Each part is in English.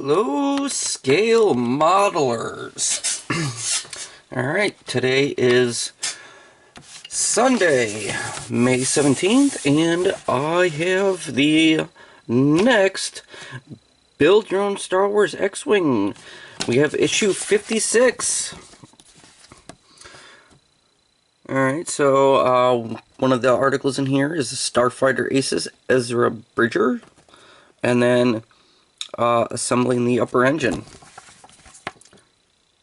Hello, scale modelers. Alright, today is Sunday, May 17th, and I have the next Build Your Own Star Wars X-Wing. We have issue 56. Alright, so one of the articles in here is Starfighter Aces Ezra Bridger, and then assembling the upper engine.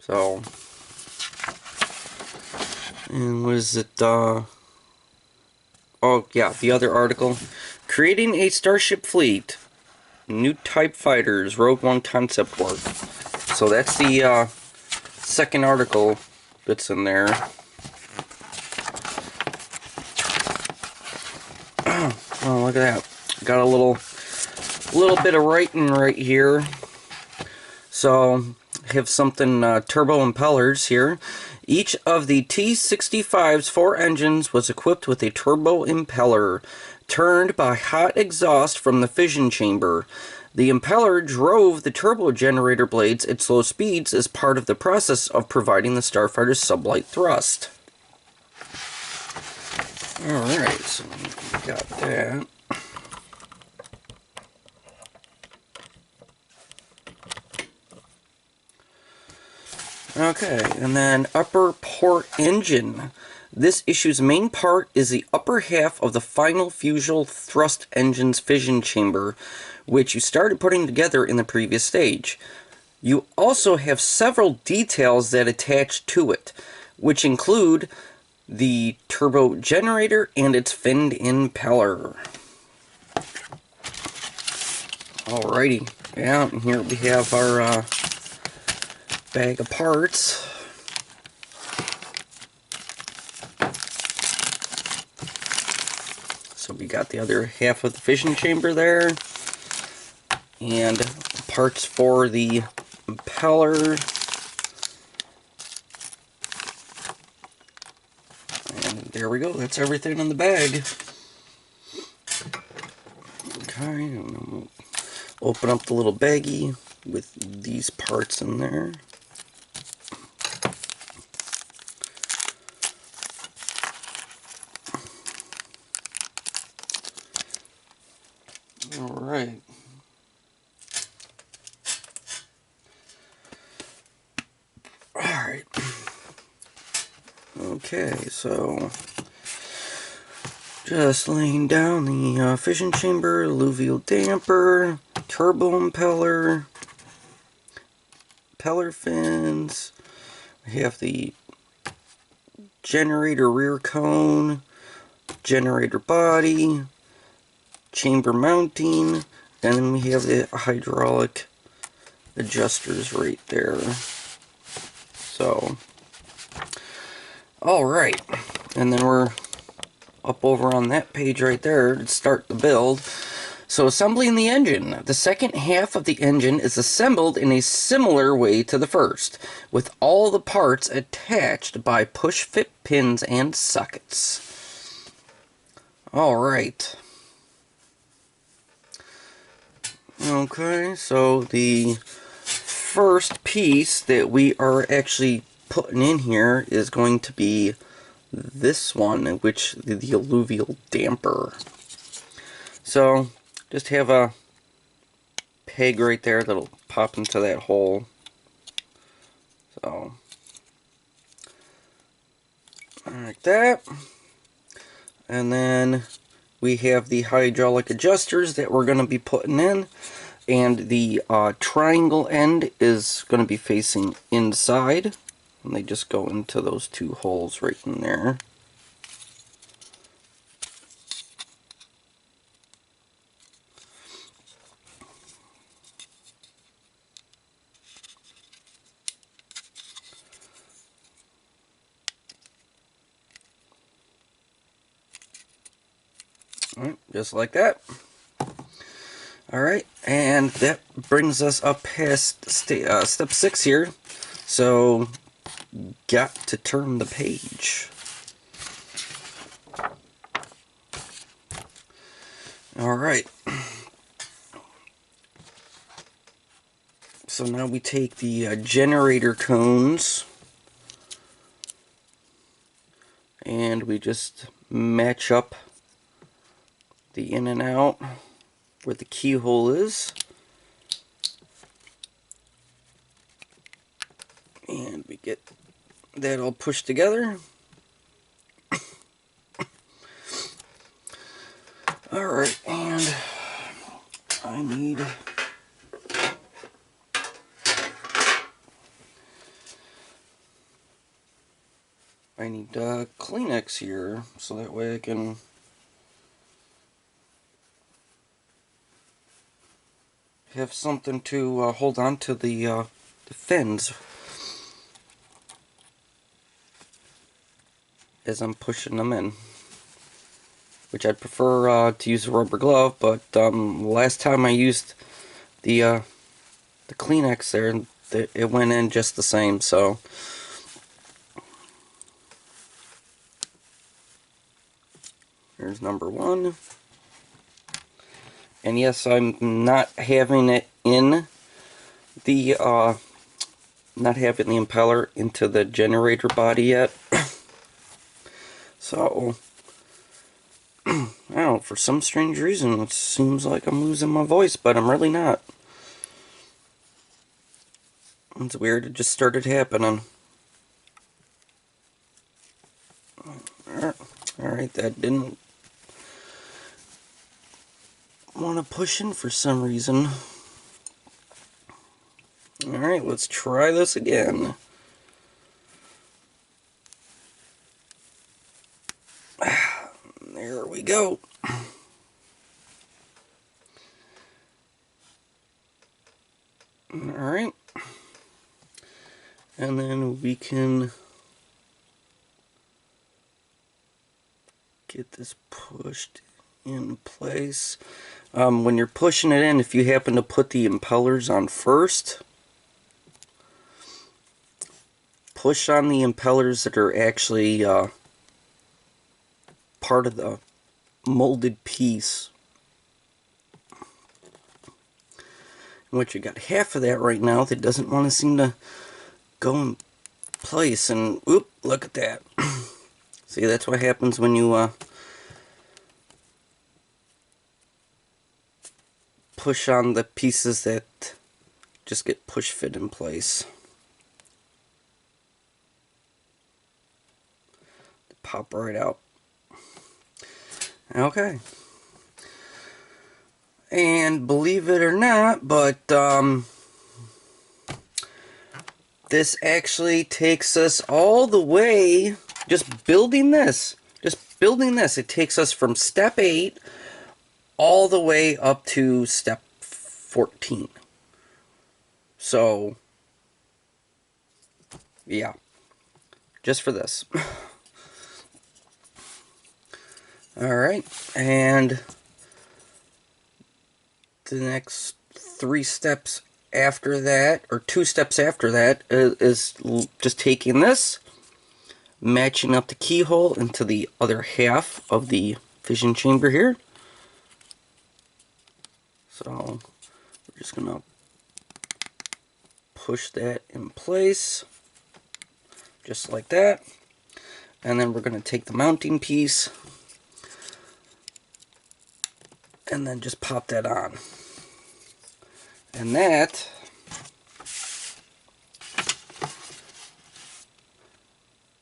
So, and what is it, oh yeah, the other article, creating a starship fleet, new type fighters, Rogue One concept work. So that's the second article that's in there. Oh, look at that, got a little bit of writing right here. So I have something turbo impellers here. Each of the T-65's 4 engines was equipped with a turbo impeller turned by hot exhaust from the fission chamber. The impeller drove the turbo generator blades at slow speeds as part of the process of providing the starfighter's sublight thrust. Alright, so we got that. Okay, and then upper port engine. This issue's main part is the upper half of the final fusion thrust engine's fission chamber, which you started putting together in the previous stage. You also have several details that attach to it, which include the turbo generator and its finned impeller. Alrighty, yeah, and here we have our bag of parts. So we got the other half of the fission chamber there, and parts for the impeller, and there we go, that's everything in the bag. Okay, and then we'll open up the little baggie with these parts in there. Alright. Alright. Okay, so just laying down the fission chamber, alluvial damper, turbo impeller, impeller fins. We have the generator rear cone, generator body, chamber mounting, and then we have the hydraulic adjusters right there. So, alright, and then we're up over on that page right there to start the build. So, assembling the engine. The second half of the engine is assembled in a similar way to the first, with all the parts attached by push-fit pins and sockets. Alright. Okay, so the first piece that we are actually putting in here is going to be this one, which the alluvial damper. So just have a peg right there that'll pop into that hole. So like that. And then we have the hydraulic adjusters that we're going to be putting in, and the triangle end is going to be facing inside, and they just go into those two holes right in there. Alright, just like that. Alright, and that brings us up past step 6 here. So, got to turn the page. Alright. So now we take the generator cones and we just match up the in and out where the keyhole is. And we get that all pushed together. Alright, and I need Kleenex here, so that way I can have something to hold on to the fins as I'm pushing them in. Which I'd prefer to use a rubber glove, but last time I used the Kleenex there, it went in just the same, so. Here's number one. And yes, I'm not having it in the, not having the impeller into the generator body yet. So, I don't know, for some strange reason, it seems like I'm losing my voice, but I'm really not. It's weird, it just started happening. Alright, that didn't want to push in for some reason. Alright, let's try this again. There we go. Alright. And then we can get this pushed in place. When you're pushing it in, if you happen to put the impellers on first, push on the impellers that are actually part of the molded piece. Which you got half of that right now that doesn't want to seem to go in place, and oop, look at that. See, that's what happens when you push on the pieces that just get push fit in place. They pop right out. Okay. And believe it or not, but this actually takes us all the way, just building this, it takes us from step 8 all the way up to step 14. So, yeah, just for this. Alright, and the next 3 steps after that, or 2 steps after that, is just taking this, matching up the keyhole into the other half of the fission chamber here. So we're just going to push that in place, just like that. And then we're going to take the mounting piece and then just pop that on. And that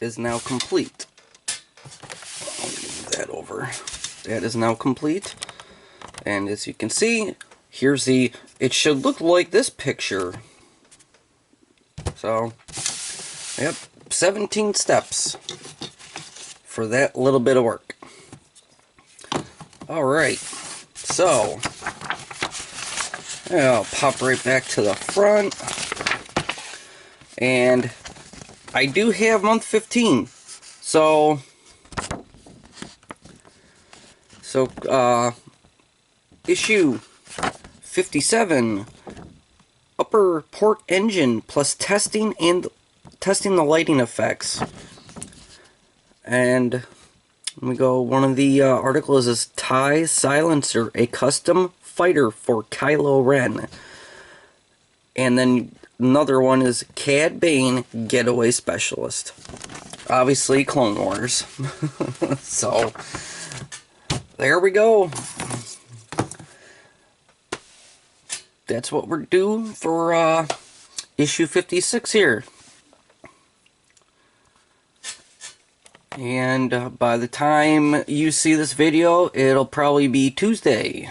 is now complete. I'll move that over. That is now complete. And as you can see, here's the, it should look like this picture. So, yep, 17 steps for that little bit of work. Alright, so I'll pop right back to the front. And I do have month 15. So issue 57, upper port engine plus testing the lighting effects. And we go, one of the articles is TIE Silencer, a custom fighter for Kylo Ren. And then another one is Cad Bane Getaway Specialist. Obviously, Clone Wars. So, there we go. That's what we're doing for issue 56 here. And by the time you see this video, it'll probably be Tuesday.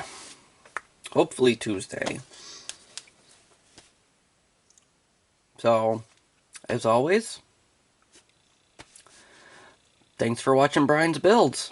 Hopefully Tuesday. So, as always, thanks for watching Brian's Builds.